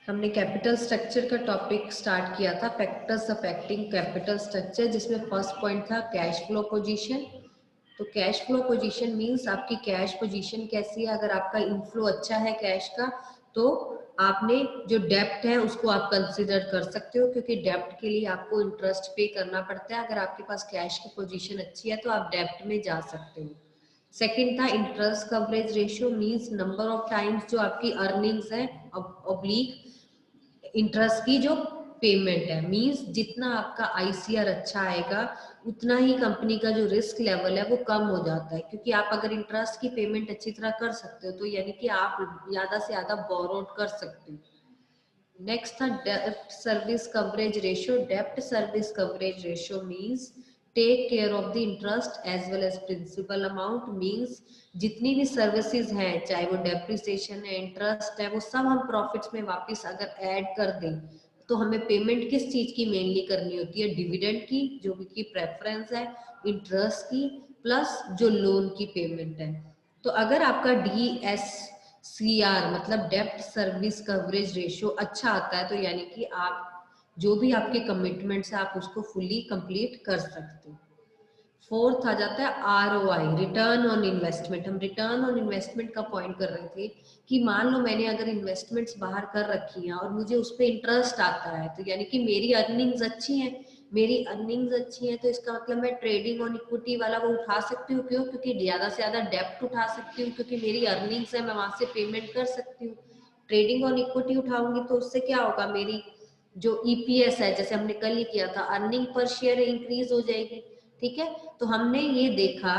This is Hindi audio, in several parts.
हमने कैपिटल स्ट्रक्चर का टॉपिक स्टार्ट किया था, फैक्टर्स अफेक्टिंग कैपिटल स्ट्रक्चर, जिसमें फर्स्ट पॉइंट था कैश फ्लो पोजीशन। तो कैश फ्लो पोजीशन मींस आपकी कैश पोजीशन कैसी है। अगर आपका इनफ्लो अच्छा है कैश का, तो आपने जो डेप्ट है उसको आप कंसिडर कर सकते हो, क्योंकि डेप्ट के लिए आपको इंटरेस्ट पे करना पड़ता है। अगर आपके पास कैश की पोजीशन अच्छी है तो आप डेप्ट में जा सकते हो। सेकंड था interest coverage ratio, means number of times जो आपकी अर्निंग्स है ऑब्लिक इंटरेस्ट की जो पेमेंट है। मींस जितना आपका आईसीआर अच्छा आएगा उतना ही कंपनी का जो रिस्क लेवल है वो कम हो जाता है, क्योंकि आप अगर इंटरेस्ट की पेमेंट अच्छी तरह कर सकते हो तो यानी कि आप ज्यादा से ज्यादा बोरोड कर सकते हो। नेक्स्ट था डेप्ट सर्विस कवरेज रेशियो। डेप्ट service coverage ratio means take care of the interest as well as principal amount. Means जितनी भी सर्विसेज हैं, चाहे वो डेप्रिसिएशन है, इंटरेस्ट है, वो सब हम प्रॉफिट्स में वापस अगर ऐड कर दें तो हमें पेमेंट किस चीज की मेनली करनी होती है? डिविडेंड की, जो की प्रेफरेंस है, इंटरेस्ट की, प्लस जो लोन की पेमेंट है। तो अगर आपका DSCR मतलब डेप्ट सर्विस कवरेज रेशियो अच्छा आता है तो यानी कि आप जो भी आपके कमिटमेंट्स है आप उसको फुली कंप्लीट कर सकते हो। फोर्थ आ जाता है ROI, रिटर्न ऑन इन्वेस्टमेंट। हम रिटर्न ऑन इन्वेस्टमेंट का पॉइंट कर रहे थे कि मान लो मैंने अगर इन्वेस्टमेंट्स बाहर कर रखी हैं और मुझे उस पर इंटरेस्ट आता है, तो यानी कि मेरी अर्निंग्स अच्छी हैं। मेरी अर्निंग्स अच्छी हैं तो इसका मतलब मैं ट्रेडिंग ऑन इक्विटी वाला वो उठा सकती हूँ। क्यों? क्योंकि ज्यादा से ज्यादा डेप्ट उठा सकती हूँ, क्योंकि मेरी अर्निंग्स है, मैं वहां से पेमेंट कर सकती हूँ। ट्रेडिंग ऑन इक्विटी उठाऊंगी तो उससे क्या होगा, मेरी जो ईपीएस है, जैसे हमने कल ही किया था, अर्निंग पर शेयर इंक्रीज हो जाएगी। ठीक है, तो हमने ये देखा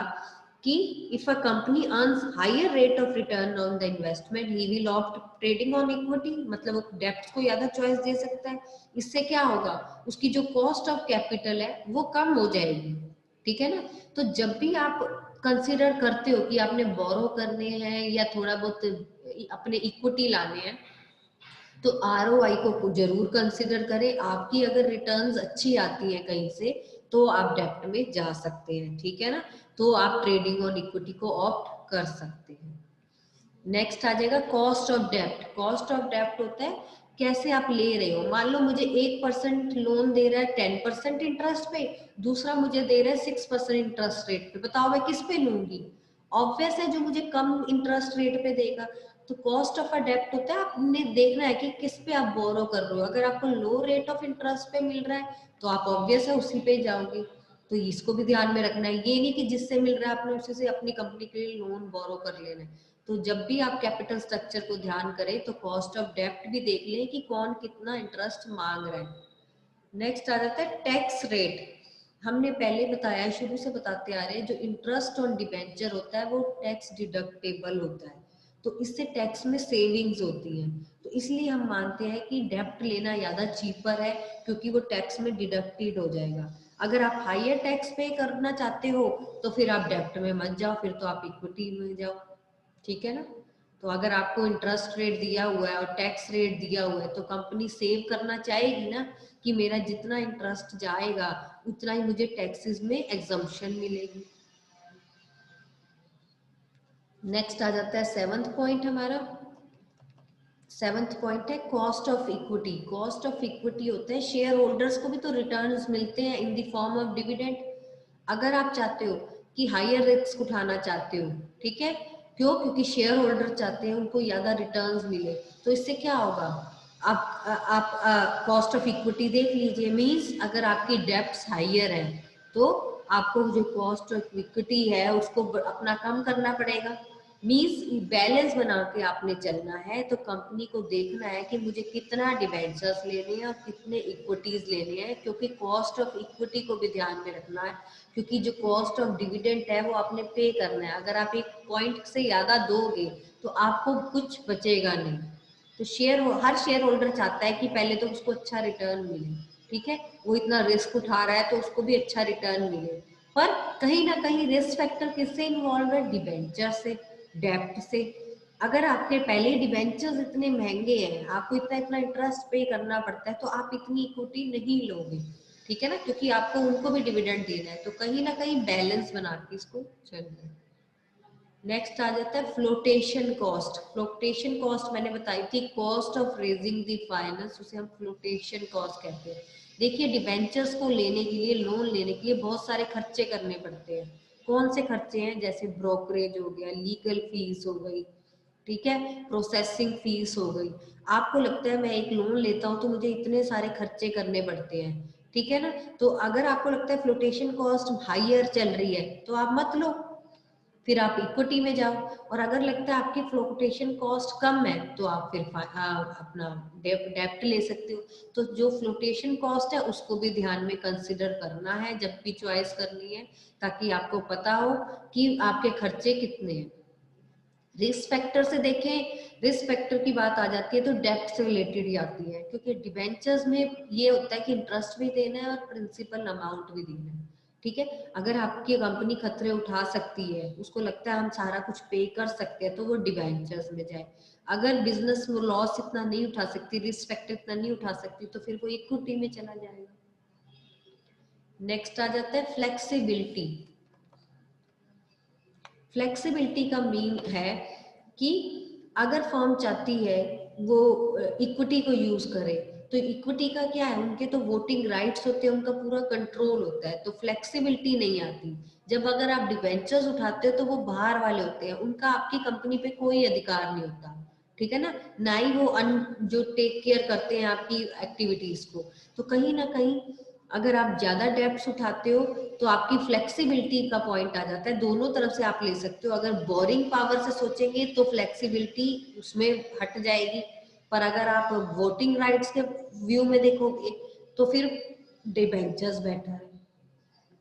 कि if a company earns higher rate of return on the investment he will opt trading on equity, मतलब वो डेप्ट को ज्यादा चॉइस दे सकता है। इससे क्या होगा, उसकी जो कॉस्ट ऑफ कैपिटल है वो कम हो जाएगी। ठीक है ना? तो जब भी आप कंसिडर करते हो कि आपने बोरो करने हैं या थोड़ा बहुत अपने इक्विटी लाने हैं, तो ROI को जरूर कंसिडर करें। आपकी अगर रिटर्न्स अच्छी आती है कहीं से तो आप डेप्ट में जा सकते हैं। ठीक है ना? तो आप ट्रेडिंग और इक्विटी को ऑप्ट कर सकते हैं। नेक्स्ट आ जाएगा कॉस्ट ऑफ डेप्ट। कॉस्ट ऑफ डेप्ट होता है कैसे आप ले रहे हो। मान लो मुझे 1% लोन दे रहा है 10% इंटरेस्ट पे, दूसरा मुझे दे रहा है 6% इंटरेस्ट रेट पे। बताओ मैं किस पे लूंगी? ऑब्वियस है जो मुझे कम इंटरेस्ट रेट पे देगा। तो कॉस्ट ऑफ अ डेप्ट होता है, आपने देखना है कि किस पे आप बोरो कर रहे हो। अगर आपको लो रेट ऑफ इंटरेस्ट पे मिल रहा है तो आप ऑब्वियस है उसी पे जाओगे। तो इसको भी ध्यान में रखना है, ये नहीं कि जिससे मिल रहा है आपने उसी से अपनी कंपनी के लिए लोन बोरो कर लेना है। तो जब भी आप कैपिटल स्ट्रक्चर को ध्यान करें तो कॉस्ट ऑफ डेप्ट भी देख लें कि कौन कितना इंटरेस्ट मांग रहा है। नेक्स्ट आ जाता है टैक्स रेट। हमने पहले बताया, शुरू से बताते आ रहे हैं, जो इंटरेस्ट ऑन डिबेंचर होता है वो टैक्स डिडक्टेबल होता है, तो इससे टैक्स में सेविंग्स होती है। तो इसलिए हम मानते हैं कि डेप्ट लेना ज्यादा चीपर है, क्योंकि वो टैक्स में डिडक्टेड हो जाएगा। अगर आप हायर टैक्स पे करना चाहते हो तो फिर आप डेप्ट में मत जाओ, फिर तो आप इक्विटी में जाओ। ठीक है ना? तो अगर आपको इंटरेस्ट रेट दिया हुआ है और टैक्स रेट दिया हुआ है तो कंपनी सेव करना चाहेगी ना, कि मेरा जितना इंटरेस्ट जाएगा उतना ही मुझे टैक्सेस में एग्जम्पशन मिलेगी। नेक्स्ट आ जाता है सेवंथ पॉइंट हमारा। सेवंथ पॉइंट है cost of equity. Cost of equity होता है शेयर होल्डर्स को भी तो रिटर्न्स मिलते हैं in the form of dividend. अगर आप चाहते हो कि हायर रिस्क उठाना चाहते हो, ठीक है, क्यों? क्योंकि शेयर होल्डर चाहते हैं उनको ज्यादा रिटर्न्स मिले, तो इससे क्या होगा, आप कॉस्ट ऑफ इक्विटी देख लीजिए। मींस अगर आपकी डेप्ट हायर है तो आपको जो कॉस्ट ऑफ इक्विटी है उसको अपना कम करना पड़ेगा। मींस बैलेंस बना के आपने चलना है। तो कंपनी को देखना है कि मुझे कितना डिबेंचर्स लेने हैं और कितने इक्विटीज लेने हैं, क्योंकि कॉस्ट ऑफ इक्विटी को भी ध्यान में रखना है, क्योंकि जो कॉस्ट ऑफ डिविडेंड है वो आपने पे करना है। अगर आप एक पॉइंट से ज्यादा दोगे तो आपको कुछ बचेगा नहीं। तो हर शेयर होल्डर चाहता है कि पहले तो उसको अच्छा रिटर्न मिले। ठीक है, वो इतना रिस्क उठा रहा है तो उसको भी अच्छा रिटर्न मिले। पर कहीं ना कहीं रिस्क फैक्टर किससे इन्वॉल्व है? डिबेंचर से, डेप्ट से। अगर आपके पहले डिबेंचर्स इतने महंगे हैं, आपको इतना इतना इंटरेस्ट पे करना पड़ता है, तो आप इतनी इक्विटी नहीं लोगे। ठीक है ना? क्योंकि आपको उनको भी डिविडेंड देना है। तो कहीं ना कहीं बैलेंस बना के इसको चलना है। नेक्स्ट आ जाता है फ्लोटेशन कॉस्ट। फ्लोटेशन कॉस्ट मैंने बताई थी, cost of raising the finance, उसे हम फ्लोटेशन कॉस्ट कहते हैं। देखिए डिबेंचर्स को लेने के लिए, लोन लेने के लिए बहुत सारे खर्चे करने पड़ते हैं। कौन से खर्चे हैं? जैसे ब्रोकरेज हो गया, लीगल फीस हो गई, ठीक है, प्रोसेसिंग फीस हो गई। आपको लगता है मैं एक लोन लेता हूँ तो मुझे इतने सारे खर्चे करने पड़ते हैं, ठीक है ना। तो अगर आपको लगता है फ्लोटेशन कॉस्ट हाईयर चल रही है तो आप मत लो, फिर आप इक्विटी में जाओ। और अगर लगता है आपकी फ्लोटेशन कॉस्ट कम है तो आप फिर अपना डेप्ट ले सकते हो। तो जो फ्लोटेशन कॉस्ट है उसको भी ध्यान में कंसिडर करना है जब भी चॉइस करनी है, ताकि आपको पता हो कि आपके खर्चे कितने हैं। रिस्क फैक्टर से देखें, रिस्क फैक्टर की बात आ जाती है तो डेप्ट से रिलेटेड ही आती है, क्योंकि डिबेंचर्स में ये होता है कि इंटरेस्ट भी देना है और प्रिंसिपल अमाउंट भी देना है, ठीक है। अगर आपकी कंपनी खतरे उठा सकती है, उसको लगता है हम सारा कुछ पे कर सकते हैं, तो वो डिबेंचर्स में जाए। अगर बिजनेस वो लॉस इतना नहीं उठा सकती, रिस्क फैक्टर इतना नहीं उठा सकती, तो फिर वो इक्विटी में चला जाएगा। नेक्स्ट आ जाता है फ्लेक्सिबिलिटी। फ्लेक्सिबिलिटी का मीन है कि अगर फर्म चाहती है वो इक्विटी को यूज करे, तो इक्विटी का क्या है, उनके तो वोटिंग राइट्स होते हैं, उनका पूरा कंट्रोल होता है, तो फ्लेक्सिबिलिटी नहीं आती। जब अगर आप डिबेंचर्स उठाते हो तो वो बाहर वाले होते हैं, उनका आपकी कंपनी पे कोई अधिकार नहीं होता, ठीक है ना। ना ही वो जो टेक केयर करते हैं आपकी एक्टिविटीज को। तो कहीं ना कहीं अगर आप ज्यादा डेब्ट्स उठाते हो तो आपकी फ्लेक्सिबिलिटी का पॉइंट आ जाता है, दोनों तरफ से आप ले सकते हो। अगर बोरिंग पावर से सोचेंगे तो फ्लेक्सिबिलिटी उसमें हट जाएगी, पर अगर आप वोटिंग राइट्स के व्यू में देखोगे तो फिर डिबेंचर्स बेटर है।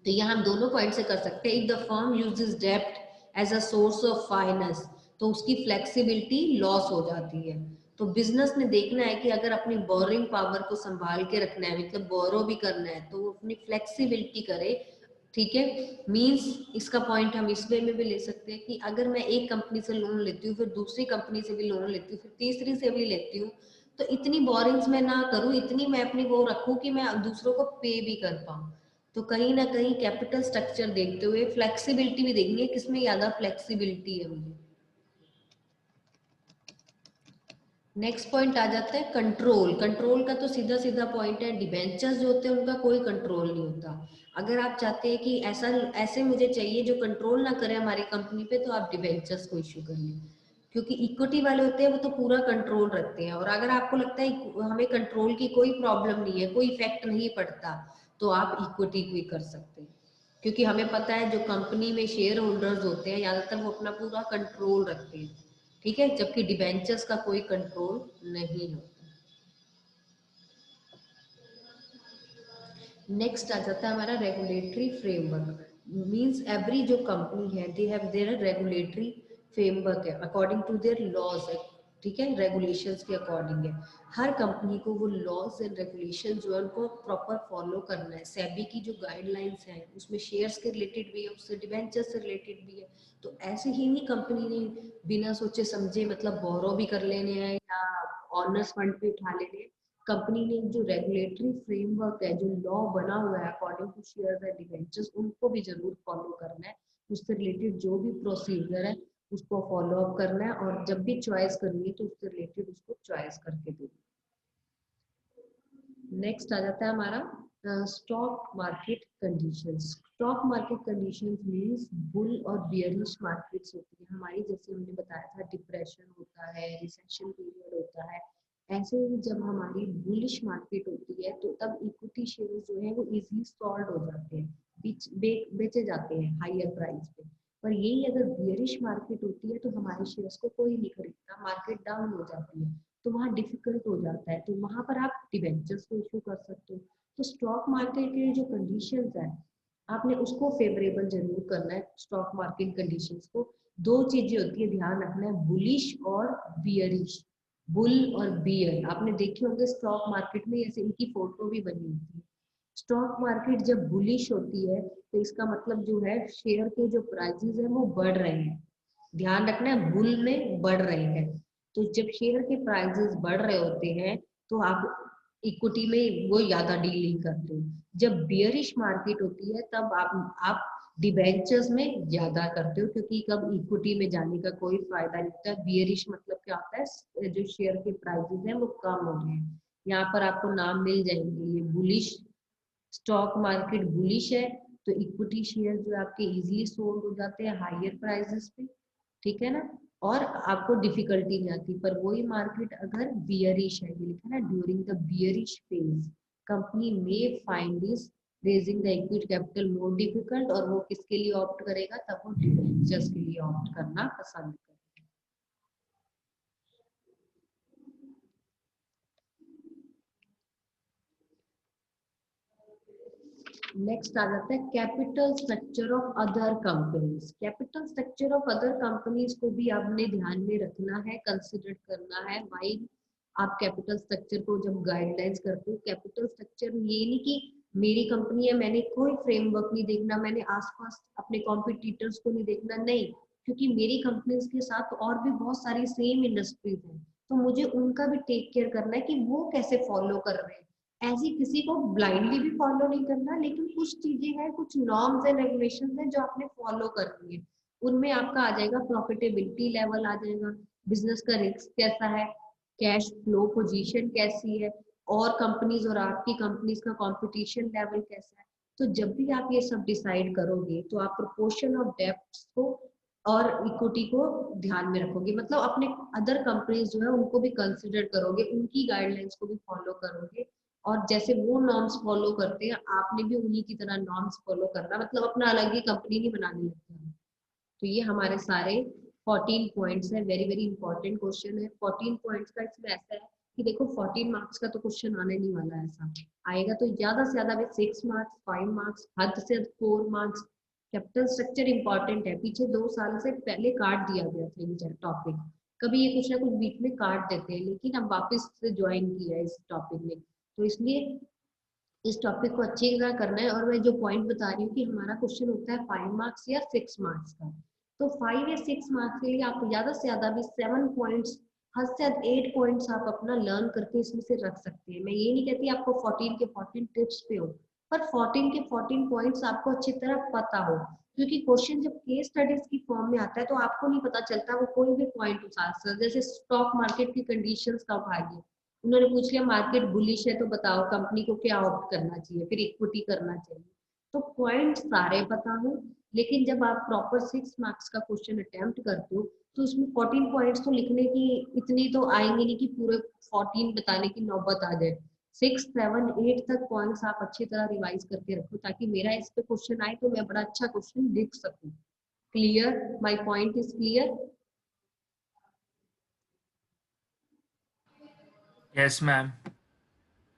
तो यहाँ हम दोनों पॉइंट से कर सकते हैं। इफ द फर्म यूजेस डेब्ट as a source of finance तो उसकी फ्लेक्सिबिलिटी लॉस हो जाती है। तो बिजनेस ने देखना है कि अगर अपनी बोरिंग पावर को संभाल के रखना है, मतलब बोरो भी करना है, तो वो अपनी फ्लेक्सिबिलिटी करे, ठीक है। मींस इसका पॉइंट हम इस वे में भी ले सकते हैं कि अगर मैं एक कंपनी से लोन लेती हूँ, फिर दूसरी कंपनी से भी लोन लेती हूँ, फिर तीसरी से भी लेती हूँ, तो इतनी बोरिंग्स मैं ना करूँ, इतनी मैं अपनी वो रखूँ कि मैं दूसरों को पे भी कर पाऊँ। तो कहीं ना कहीं कैपिटल स्ट्रक्चर देखते हुए फ्लेक्सिबिलिटी भी देखेंगे, किसमें ज्यादा फ्लेक्सिबिलिटी है मुझे। नेक्स्ट पॉइंट आ जाता है कंट्रोल। कंट्रोल का तो सीधा सीधा पॉइंट है, डिबेंचर्स जो होते हैं उनका कोई कंट्रोल नहीं होता। अगर आप चाहते हैं कि ऐसा ऐसे मुझे चाहिए जो कंट्रोल ना करे हमारी कंपनी पे, तो आप डिबेंचर्स को इश्यू कर लें, क्योंकि इक्विटी वाले होते हैं वो तो पूरा कंट्रोल रखते हैं। और अगर आपको लगता है हमें कंट्रोल की कोई प्रॉब्लम नहीं है, कोई इफेक्ट नहीं पड़ता, तो आप इक्विटी को ही कर सकते हैं, क्योंकि हमें पता है जो कंपनी में शेयर होल्डर्स होते हैं ज्यादातर वो अपना पूरा कंट्रोल रखते हैं, ठीक है, जबकि डिबेंचर्स का कोई कंट्रोल नहीं होता। नेक्स्ट आ जाता है हमारा रेगुलेटरी फ्रेमवर्क। मींस एवरी जो कंपनी है they have their regulatory framework है अकॉर्डिंग टू देयर लॉज है, ठीक है, रेगुलेशंस के अकॉर्डिंग है। हर कंपनी को वो लॉज एंड रेगुलेशन जो है उनको प्रॉपर फॉलो करना है। सेबी की जो गाइडलाइंस है उसमें शेयर्स के रिलेटेड भी है, उससे डिबेंचर से रिलेटेड भी है। तो ऐसे ही नहीं कंपनी ने बिना सोचे समझे मतलब बोरो भी कर लेने हैं या ऑनर्स फंड पे उठा लेने हैं। कंपनी ने जो रेगुलेटरी फ्रेमवर्क है, जो लॉ बना हुआ है according to shares and debentures, उनको भी जरूर फॉलो करना है। उससे रिलेटेड जो भी प्रोसीजर है उसको फॉलो अप करना है, और जब भी चॉइस करनी है तो उससे रिलेटेड उसको चॉइस करके देना। नेक्स्ट आ जाता है हमारा stock market conditions. Stock market conditions means bull और बियरिश मार्केट्स होती है हमारी, जैसे हमने बताया था डिप्रेशन होता है, रिसेशन पीरियड होता है। ऐसे ही जब हमारी बुलिश मार्केट होती है तो तब इक्विटी शेयर जो है वो इजीली सॉल्व हो जाते हैं, बेचे जाते हैं हायर प्राइस पे। पर यही अगर बियरिश मार्केट होती है तो हमारे शेयर्स को कोई नहीं खरीदता, मार्केट डाउन हो जाती है, तो वहाँ डिफिकल्ट हो जाता है, तो वहां पर आप डिबेंचर्स को इशू कर सकते हो। तो स्टॉक मार्केट के जो कंडीशंस है आपने उसको फेवरेबल जरूर करना है। स्टॉक मार्केट कंडीशंस को दो चीजें होती है ध्यान रखना है, बुलिश और बियरिश। बुल और बियर आपने देखे होंगे स्टॉक मार्केट में, ऐसे इनकी फोटो भी बनी होती है। स्टॉक मार्केट जब बुलिश होती है तो इसका मतलब जो है शेयर के जो प्राइसेस है वो बढ़ रहे हैं, ध्यान रखना है बुल में बढ़ रहे हैं। तो जब शेयर के प्राइसेस बढ़ रहे होते हैं तो आप इक्विटी में वो ज्यादा डीलिंग करते हो। जब बियरिश मार्केट होती है तब आप डिबेंचर्स में ज्यादा करते हो, क्योंकि कब इक्विटी में जाने का कोई फायदा नहीं होता। बियरिश मतलब क्या होता है, जो शेयर के प्राइसेस हैं वो कम हो रहे हैं। यहाँ पर आपको नाम मिल जाएंगे। ये बुलिश, स्टॉक मार्केट बुलिश है तो इक्विटी शेयर जो आपके इजीली सोल्ड हो जाते हैं हायर प्राइसेस पे, ठीक है ना, और आपको डिफिकल्टी नहीं आती। पर वही मार्केट अगर बियरिश है, ये लिखा है ना, during the bearish phase company में find this raising the equity capital more difficult, और वो किसके लिए ऑप्ट करेगा, तब वो डिबेंचर्स के लिए ऑप्ट करना पसंद करेगा। नेक्स्ट आ जाता है capital structure of other companies. Capital structure of other companies को भी आपने ध्यान में रखना है, कंसिडर करना है। वाइल आप कैपिटल स्ट्रक्चर को जब गाइडलाइंस करते हो, कैपिटल स्ट्रक्चर ये नहीं कि मेरी कंपनी है मैंने कोई फ्रेमवर्क नहीं देखना, मैंने आसपास अपने कॉम्पिटिटर्स को नहीं देखना, नहीं, क्योंकि मेरी कंपनीज के साथ और भी बहुत सारी सेम इंडस्ट्रीज हैं, तो मुझे उनका भी टेक केयर करना है कि वो कैसे फॉलो कर रहे हैं। ऐसी किसी को ब्लाइंडली भी फॉलो नहीं करना, लेकिन कुछ चीजें हैं, कुछ नॉर्म्स एंड रेगुलेशंस हैं जो आपने फॉलो करनी है। उनमें आपका आ जाएगा प्रॉफिटेबिलिटी लेवल आ जाएगा, बिजनेस का रिस्क कैसा है, कैश फ्लो पोजीशन कैसी है, और कंपनीज और आपकी कंपनीज का कंपटीशन लेवल कैसा है। तो जब भी आप ये सब डिसाइड करोगे तो आप प्रोपोर्शन ऑफ डेप्ट को और इक्विटी को ध्यान में रखोगे, मतलब अपने अदर कंपनीज जो है उनको भी कंसिडर करोगे, उनकी गाइडलाइंस को भी फॉलो करोगे, और जैसे वो नॉर्म्स फॉलो करते हैं आपने भी उन्हीं की तरह नॉर्म्स फॉलो करना, मतलब अपना अलग ही कंपनी नहीं बनानी लगता। तो ये हमारे सारे 14 पॉइंट्स है, वेरी वेरी इंपॉर्टेंट क्वेश्चन है। 14 पॉइंट्स का इसमें ऐसा है कि देखो 14 मार्क्स का तो क्वेश्चन आने नहीं वाला है, ऐसा आएगा तो ज्यादा से ज्यादा 6 मार्क्स, 5 मार्क्स, हद से हद 4 मार्क्स। कैपिटल स्ट्रक्चर इंपॉर्टेंट है, पीछे 2 साल से पहले काट दिया गया था ये टॉपिक, कभी ये कुछ ना कुछ बीच में काट देते हैं, लेकिन अब वापस से ज्वाइन किया है इस टॉपिक में, तो इसलिए इस टॉपिक को अच्छी तरह करना है। और मैं जो पॉइंट बता रही हूँ कि हमारा क्वेश्चन होता है 5 मार्क्स या 6 मार्क्स का, तो 5 या 6 मार्क्स के लिए आप ज्यादा से ज्यादा भी 7 पॉइंट्स, हद से हद 8 पॉइंट्स आप अपना लर्न करके इसमें से रख सकते हैं। मैं ये नहीं कहती आपको 14 के 14 टिप्स पे हो, पर 14 के 14 पॉइंट्स आपको अच्छी तरह पता हो, क्योंकि क्वेश्चन जब केस स्टडीज की फॉर्म में आता है तो आपको नहीं पता चलता, वो कोई भी पॉइंट उठा सकता है। जैसे स्टॉक मार्केट की कंडीशंस का उठा लिया, उन्होंने पूछ लिया मार्केट बुलिश है तो बताओ कंपनी को क्या ऑप्ट करना चाहिए, फिर इक्विटी करना चाहिए। तो पॉइंट सारे पता हो, लेकिन जब आप प्रॉपर 6 मार्क्स का क्वेश्चन अटेम्प्ट करते हो तो उसमें 14 पॉइंट्स तो लिखने की इतनी तो आएंगे नहीं कि पूरे 14 बताने की नौबत आ जाए। 6, 7, 8 तक पॉइंट्स आप अच्छी तरह रिवाइज करके रखो, ताकि मेरा इस पे क्वेश्चन आए तो मैं बड़ा अच्छा क्वेश्चन लिख सकूं। Clear, my point is clear. Yes ma'am.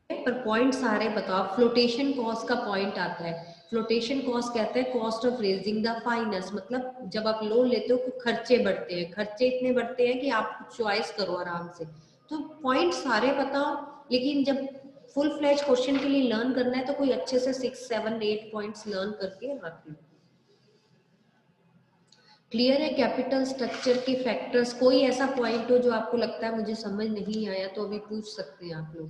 पर पॉइंट सारे बताओ। फ्लोटेशन कॉस्ट का पॉइंट आता है, फ्लोटेशन कॉस्ट कहते हैं cost of raising the finance, मतलब जब आप लोन लेते हो तो खर्चे बढ़ते हैं, खर्चे इतने बढ़ते हैं कि आप चॉइस करो आराम से। तो पॉइंट सारे बताओ, लेकिन जब फुल फ्लैश क्वेश्चन के लिए लर्न करना है तो कोई अच्छे से 6, 7, 8 पॉइंट्स लर्न करके रख लो। क्लियर है कैपिटल स्ट्रक्चर के फैक्टर्स। कोई ऐसा पॉइंट हो जो आपको लगता है मुझे समझ नहीं आया तो अभी पूछ सकते हैं आप लोग।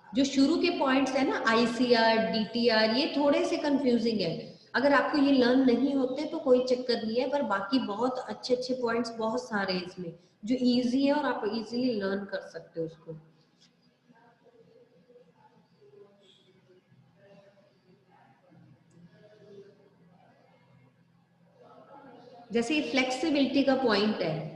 जो शुरू के पॉइंट्स है ना, आईसीआर, डीटीआर, ये थोड़े से कंफ्यूजिंग है, अगर आपको ये लर्न नहीं होते तो कोई चक्कर नहीं है, पर बाकी बहुत अच्छे अच्छे पॉइंट्स बहुत सारे हैं इसमें जो इजी है और आप इजीली लर्न कर सकते हो उसको। जैसे फ्लेक्सिबिलिटी का पॉइंट है,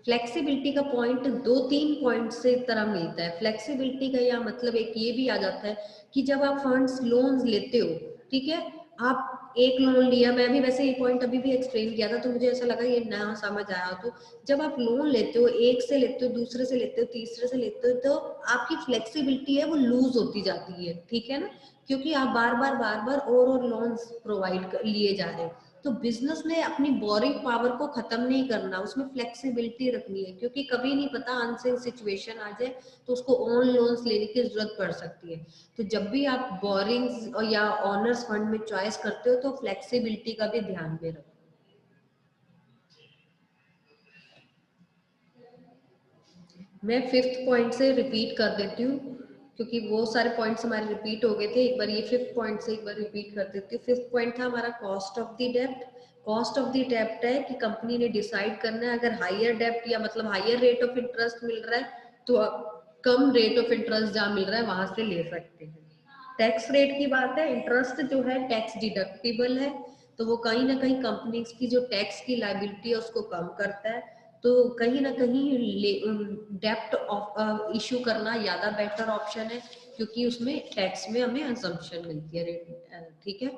फ्लेक्सिबिलिटी का पॉइंट 2-3 पॉइंट से तरह मिलता है। फ्लेक्सिबिलिटी का यह मतलब एक ये भी आ जाता है कि जब आप फंड्स लोन्स लेते हो, ठीक है, आप एक लोन लिया, मैं भी वैसे ये पॉइंट अभी भी एक्सप्लेन किया था तो मुझे ऐसा लगा ये नया समझ आया, तो जब आप लोन लेते हो, एक से लेते हो, दूसरे से लेते हो, तीसरे से लेते हो, तो आपकी फ्लेक्सिबिलिटी है वो लूज होती जाती है, ठीक है ना, क्योंकि आप बार बार और लोन्स प्रोवाइड लिए जा रहे हैं। तो बिजनेस ने अपनी बोरिंग पावर को खत्म नहीं करना, उसमें फ्लेक्सिबिलिटी रखनी है, क्योंकि कभी नहीं पता अनसेन सिचुएशन आ जाए तो उसको ऑन लोन्स लेने की जरूरत पड़ सकती है। तो जब भी आप बोरिंग या ऑनर्स फंड में चॉइस करते हो तो फ्लेक्सिबिलिटी का भी ध्यान में रखो। मैं 5th पॉइंट से रिपीट कर देती हूँ, क्योंकि वो सारे पॉइंट्स हमारे रिपीट हो गए थे। एक बार ये 5th पॉइंट से एक बार रिपीट कर देती हूँ। 5th पॉइंट था हमारा कॉस्ट ऑफ द डेब्ट। कॉस्ट ऑफ द डेब्ट है कि कंपनी ने डिसाइड करना है, अगर हायर डेब्ट या मतलब हायर रेट ऑफ इंटरेस्ट मिल रहा है तो आप कम रेट ऑफ इंटरेस्ट जहाँ मिल रहा है वहां से ले सकते हैं। टैक्स रेट की बात है, इंटरेस्ट जो है टैक्स डिडक्टिबल है, तो वो कहीं ना कहीं कंपनी की जो टैक्स की लायबिलिटी है उसको कम करता है। तो कहीं ना कहीं डेप्ट इशू करना ज्यादा बेटर ऑप्शन है, क्योंकि उसमें टैक्स में हमें असम्पशन मिलती है। ठीक है।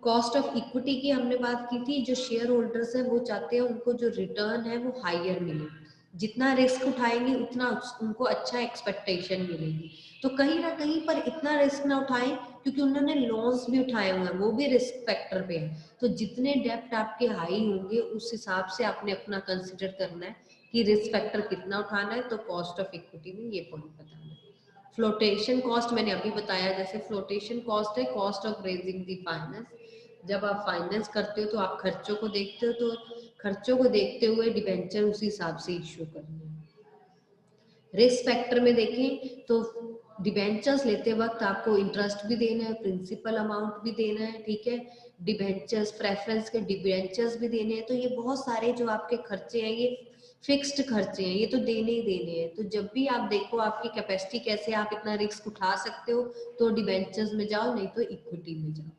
कॉस्ट ऑफ इक्विटी की हमने बात की थी। जो शेयर होल्डर्स है वो चाहते हैं उनको जो रिटर्न है वो हायर मिले, जितना रिस्क उठाएंगे उतना उनको अच्छा एक्सपेक्टेशन मिलेगी। तो कहीं ना कहीं पर इतना रिस्क ना उठाएं, क्योंकि उन्होंने लॉन्स भी उठाए हुए हैं, वो भी रिस्क फैक्टर पे है। तो जितने डेप्ट आपके हाई होंगे उस हिसाब से आपने अपना कंसिडर करना है कि रिस्क फैक्टर कितना उठाना है। तो कॉस्ट ऑफ इक्विटी में ये पॉइंट बताना है। फ्लोटेशन कॉस्ट मैंने अभी बताया, जैसे फ्लोटेशन कॉस्ट है cost of raising the finance. जब आप फाइनेंस करते हो तो आप खर्चों को देखते हो, तो खर्चों को देखते हुए डिबेंचर उसी हिसाब से इश्यू करना है। रिस्क फैक्टर में देखें तो डिबेंचर्स लेते वक्त आपको इंटरेस्ट भी देना है, प्रिंसिपल अमाउंट भी देना है, ठीक है। डिबेंचर्स प्रेफरेंस के डिबेंचर्स भी देने हैं। तो ये बहुत सारे जो आपके खर्चे हैं ये फिक्स्ड खर्चे हैं, ये तो देने ही देने हैं। तो जब भी आप देखो आपकी कैपेसिटी कैसे, आप इतना रिस्क उठा सकते हो तो डिबेंचर्स में जाओ, नहीं तो इक्विटी में जाओ।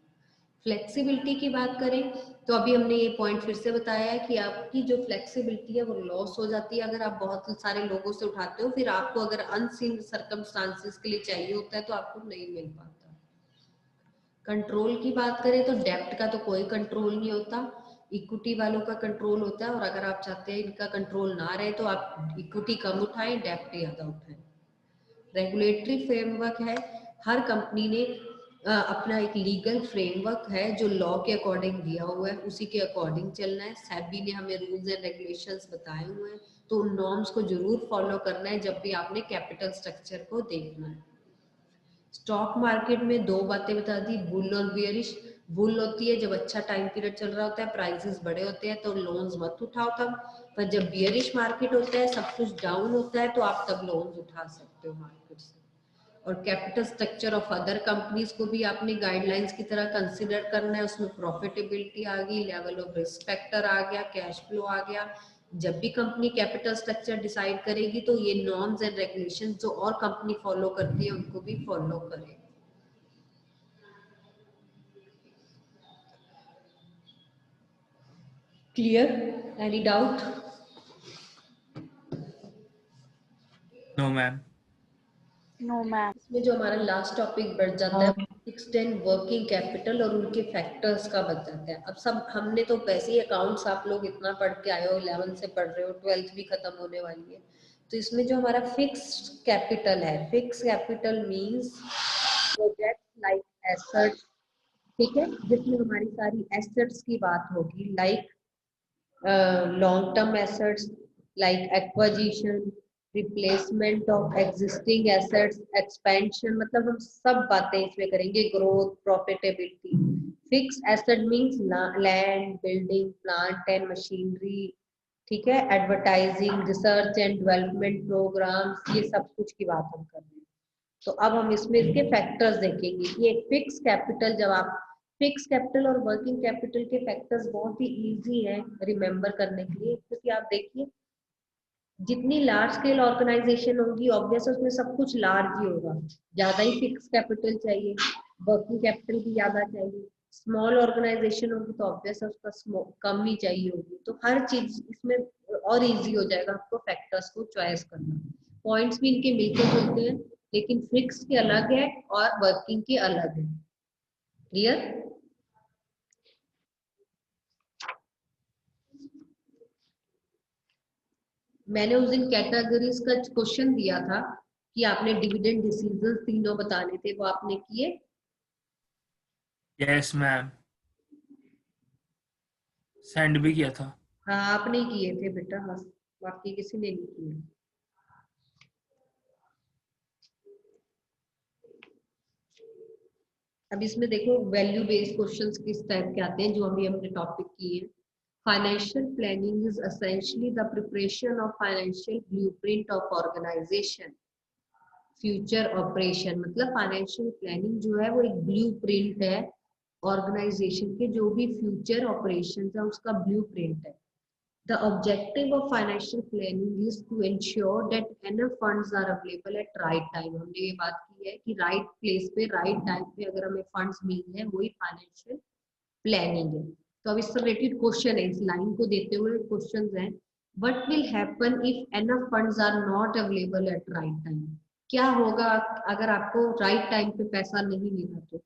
फ्लेक्सिबिलिटी की बात करें तो अभी हमने ये पॉइंट फिर से बताया है कि आपकी जो फ्लेक्सिबिलिटी है वो लॉस हो जाती है अगर आप बहुत सारे लोगों से उठाते हो। फिर आपको अगर अनसीन सर्कमस्टांसेस के लिए चाहिए होता है तो आपको नहीं मिल पाता। कंट्रोल की बात करें तो डेब्ट का तो कोई कंट्रोल नहीं होता, इक्विटी वालों का कंट्रोल होता है। और अगर आप चाहते हैं इनका कंट्रोल ना रहे तो आप इक्विटी कम उठाएं, डेब्ट ज्यादा उठाएं। रेगुलेटरी फ्रेमवर्क है, हर कंपनी ने अपना एक लीगल फ्रेमवर्क है जो लॉ के अकॉर्डिंग दिया हुआ है, उसी के अकॉर्डिंग चलना है। सेबी ने हमें रूल्स एंड रेगुलेशंस बताए हुए हैं, तो उन नॉर्म्स को जरूर फॉलो करना है जब भी आपने कैपिटल स्ट्रक्चर को देखना है। स्टॉक मार्केट में दो बातें बता दी, बुल और बियरिश। बुल होती है जब अच्छा टाइम पीरियड चल रहा होता है, प्राइसेस बड़े होते हैं तो लोन्स मत उठाओ तब। पर जब बियरिश मार्केट होता है, सब कुछ डाउन होता है, तो आप तब लोन्स उठा सकते हो मार्केट से। और capital structure of other companies को भी आपने गाइडलाइंस की तरह कंसिडर करना है। उसमें प्रॉफिटेबिलिटी आ गई, लेवल ऑफ रिस्क फैक्टर आ गया, कैश फ्लो आ गया। जब भी कंपनी कैपिटल स्ट्रक्चर डिसाइड करेगी तो ये नॉर्म्स एंड रेगुलेशंस जो और कंपनी फॉलो करती है उनको भी फॉलो करे। Clear? Any doubt? No ma'am. No ma'am. इसमें जो हमारा लास्ट टॉपिक बढ़ जाता है फिक्स्ड एंड वर्किंग कैपिटल और उनके फैक्टर्स का बच जाता है। अब सब हमने तो वैसे ही अकाउंट्स आप लोग इतना पढ़ के आए हो, 11th से पढ़ रहे हो, 12th भी खत्म होने वाली है। तो इसमें जो हमारा फिक्स्ड कैपिटल है, fix capital means project like assets, ठीक है, जिसमें हमारी सारी एसेट्स की बात होगी, like long term assets, like acquisition, replacement of existing assets, expansion, मतलब हम सब बातें इसमें करेंगे, growth, profitability. Fix asset means land, building, plant and machinery, ठीक है, advertising, research and development programs, ये सब कुछ की बात हम कर रहे हैं। तो अब हम इसमें इसके फैक्टर्स देखेंगे कि एक फिक्स कैपिटल, जब आप फिक्स कैपिटल और वर्किंग कैपिटल के फैक्टर्स बहुत ही इजी है रिमेम्बर करने के लिए, क्योंकि आप देखिए जितनी लार्ज स्केल ऑर्गेनाइजेशन होगी ऑब्वियस उसमें सब कुछ लार्ज ही होगा, ज्यादा ही फिक्स कैपिटल चाहिए, वर्किंग कैपिटल भी ज्यादा चाहिए। स्मॉल ऑर्गेनाइजेशन होगी तो ऑब्वियस उसका कम ही चाहिए होगी। तो हर चीज इसमें और इजी हो जाएगा आपको फैक्टर्स को चॉइस करना। पॉइंट्स भी इनके मिलते जुलते हैं, लेकिन फिक्स के अलग है और वर्किंग के अलग है। क्लियर? मैंने उस दिन कैटेगरीज का क्वेश्चन दिया था कि आपने डिविडेंड डिसीजन तीनों बताने थे, वो आपने किए? यस मैम, सेंड भी किया था। हाँ आपने किए थे बेटा, बस बाकी किसी ने नहीं किए। अब इसमें देखो वैल्यू बेस्ड क्वेश्चंस किस टाइप के आते हैं जो अभी हमने टॉपिक किए हैं। Financial planning is essentially the preparation of financial blueprint of organisation. Future operation मतलब फाइनेंशियल प्लानिंग जो है वो एक ब्लूप्रिंट है ऑर्गेनाइजेशन के, जो भी फ्यूचर ऑपरेशन है उसका ब्लूप्रिंट है। The objective of financial planning is to ensure that enough funds are available at right time। हमने ये बात की है कि right place पे right time पे अगर हमें funds मिल जाए वही financial planning है। तो अब इससे रिलेटेड क्वेश्चन है, इस लाइन को देते हुए क्वेश्चन है, what will happen if enough funds are not available at right time। क्या होगा अगर आपको right time पे पैसा नहीं मिला तो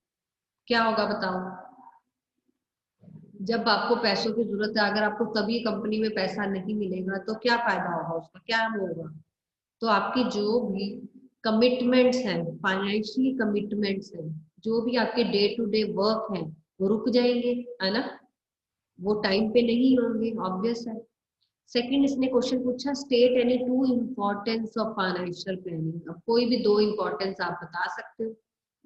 क्या होगा बताओ। जब आपको पैसों की जरूरत है, अगर आपको कभी कंपनी में पैसा नहीं मिलेगा तो क्या फायदा होगा, उसका क्या होगा। तो आपकी जो भी कमिटमेंट्स हैं, फाइनेंशियली कमिटमेंट्स हैं, जो भी आपके डे टू डे वर्क है वो रुक जाएंगे, है ना, वो टाइम पे नहीं होंगे, ऑब्वियस है। सेकंड इसने क्वेश्चन पूछा, state any two importance of financial planning. अब कोई भी दो इम्पोर्टेंस आप बता सकते हो,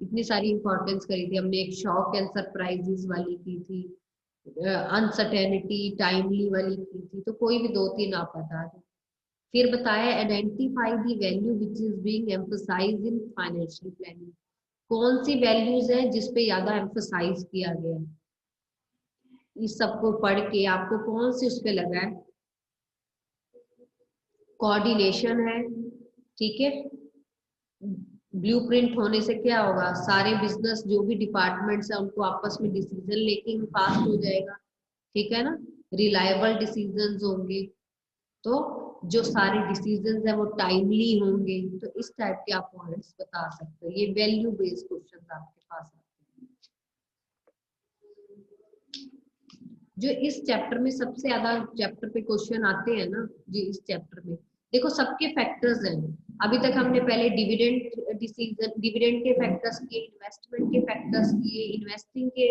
इतनी सारी इम्पोर्टेंस करी थी हमने, एक शॉक एंड सरप्राइजेस वाली की थी, अनसर्टेनिटी टाइमली वाली की थी, तो कोई भी दो तीन आप बता दो। फिर बताया identify the value which is being emphasized in financial planning. कौन सी वैल्यूज है जिस पे ज्यादा एम्फसाइज किया गया है, इस सबको पढ़ के आपको कौन सी उस पे लगा है। कोऑर्डिनेशन है, ठीक है। ब्लूप्रिंट होने से क्या होगा, सारे बिजनेस जो भी डिपार्टमेंट्स है उनको आपस में डिसीजन लेकिन फास्ट हो जाएगा, ठीक है ना, रिलायबल डिसीजंस होंगे, तो जो सारे डिसीजंस है वो टाइमली होंगे। तो इस टाइप के आप पॉइंट्स बता सकते हो, ये वैल्यू बेस्ड क्वेश्चन आपके पास आते हैं। जो इस चैप्टर में सबसे ज्यादा चैप्टर पे क्वेश्चन आते हैं ना जी, इस चैप्टर में देखो सबके फैक्टर्स हैं। अभी तक हमने पहले डिविडेंड डिसीजन, डिविडेंड के फैक्टर्स किए, इन्वेस्टमेंट के फैक्टर्स किए, इन्वेस्टिंग के,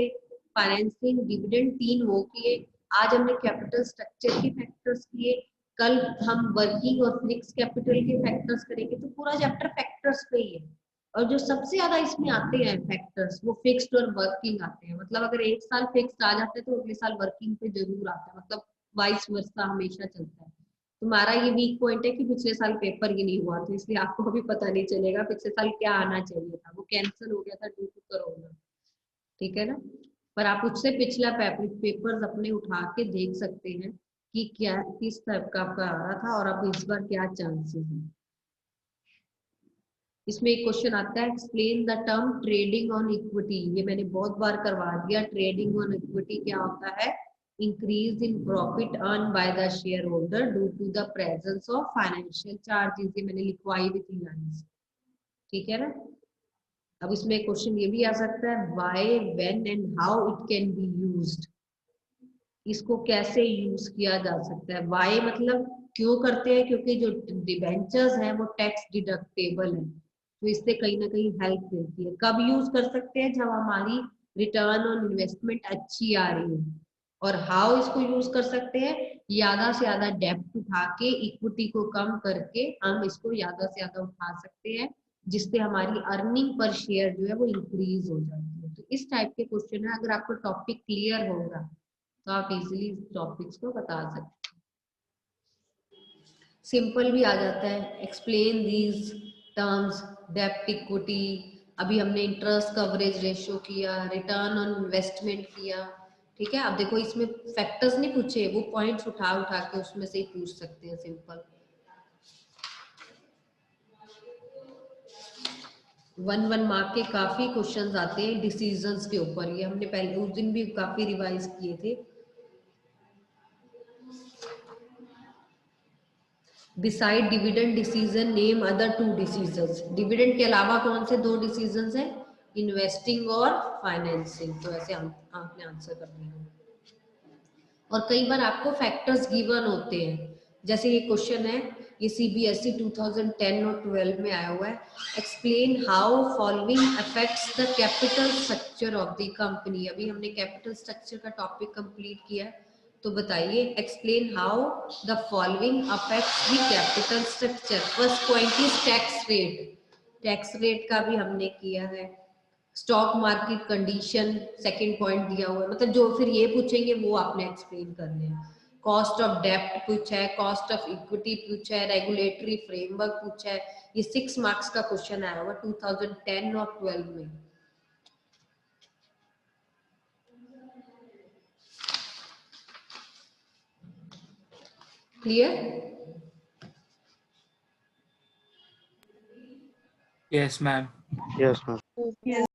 फाइनेंसिंग, डिविडेंड, तीन वो किए। आज हमने कैपिटल स्ट्रक्चर के फैक्टर्स किए, कल हम वर्किंग और फिक्स कैपिटल के फैक्टर्स करेंगे। तो पूरा चैप्टर फैक्टर्स पे ही है, और जो सबसे ज्यादा इसमें आते हैं फैक्टर्स वो फिक्स्ड और वर्किंग आते हैं। मतलब अगर एक साल फिक्स्ड आ जाते हैं तो अगले साल वर्किंग पे जरूर आता है, मतलब वाइस वर्सा हमेशा चलता है। तुम्हारा ये वीक पॉइंट है कि पिछले साल पेपर ही नहीं हुआ, तो इसलिए आपको कभी पता नहीं चलेगा पिछले साल क्या आना चाहिए था, वो कैंसिल हो गया था ड्यू टू कोरोना, ठीक है ना। पर आप उससे पिछला पेपर्स अपने उठा के देख सकते हैं कि क्या किस टाइप का आपका आ रहा था और अब इस बार क्या चांसेस हैं। इसमें एक क्वेश्चन आता है, explain the term trading on equity. ये मैंने बहुत बार करवा दिया, ट्रेडिंग ऑन इक्विटी क्या होता है, increase in profit earn by the shareholder due to the presence of financial charges. ये मैंने लिखवाई भी थी लाइंस, ठीक है ना। अब इसमें क्वेश्चन ये भी आ सकता है, why, when and how it can be used. इसको कैसे यूज किया जा सकता है। वाई मतलब क्यों करते हैं, क्योंकि जो डिबेंचर्स हैं वो टैक्स डिडक्टेबल है, तो इससे कहीं ना कहीं हेल्प मिलती है। कब यूज कर सकते हैं, जब हमारी रिटर्न ऑन इन्वेस्टमेंट अच्छी आ रही है। और हाउ इसको यूज कर सकते हैं, ज्यादा से ज्यादा डेप्ट उठा के, इक्विटी को कम करके हम इसको ज्यादा से ज्यादा उठा सकते हैं, जिससे हमारी अर्निंग पर शेयर जो है वो इंक्रीज हो जाती है। तो इस टाइप के क्वेश्चन है, अगर आपको टॉपिक क्लियर होगा तो आप इजीली टॉपिक्स को बता सकते हैं। सिंपल भी आ जाता है, एक्सप्लेन दीज टर्म्स, डेप्ट, इक्विटी, अभी हमने इंटरेस्ट कवरेज रेशियो किया, रिटर्न ऑन इन्वेस्टमेंट किया, ठीक है। अब देखो इसमें फैक्टर्स नहीं पूछे, वो पॉइंट्स उठा उठा के उसमें से ही पूछ सकते हैं, सिंपल। 1 मार्क के काफी क्वेश्चंस आते हैं डिसीजंस के ऊपर, ये हमने पहले उस दिन भी काफी रिवाइज किए थे। Decide dividend decision, name other 2 decisions. Dividend के अलावा कौन से 2 डिसीजंस हैं, इन्वेस्टिंग और फाइनेंसिंग। तो ऐसे आपने आंसर कर दिया। और कई बार आपको फैक्टर्स गिवन होते हैं, जैसे ये क्वेश्चन है, ये सीबीएसई 2010 और 12 में आया हुआ है, explain how following affects the capital structure of the company. अभी हमने कैपिटल स्ट्रक्चर का टॉपिक कंप्लीट किया है, तो बताइए, explain how the following affects the capital structure. First point is tax rate, tax rate का भी हमने किया है। Stock market condition second point दिया हुआ है, मतलब जो फिर ये पूछेंगे वो आपने एक्सप्लेन करने हैं। कॉस्ट ऑफ डेप्ट पूछा है, कॉस्ट ऑफ इक्विटी पूछा है, रेगुलेटरी फ्रेमवर्क पूछा है। ये 6 मार्क्स का क्वेश्चन आया हुआ 2010 और 12 में। Clear? Yes, ma'am. Yes, ma'am. Yes.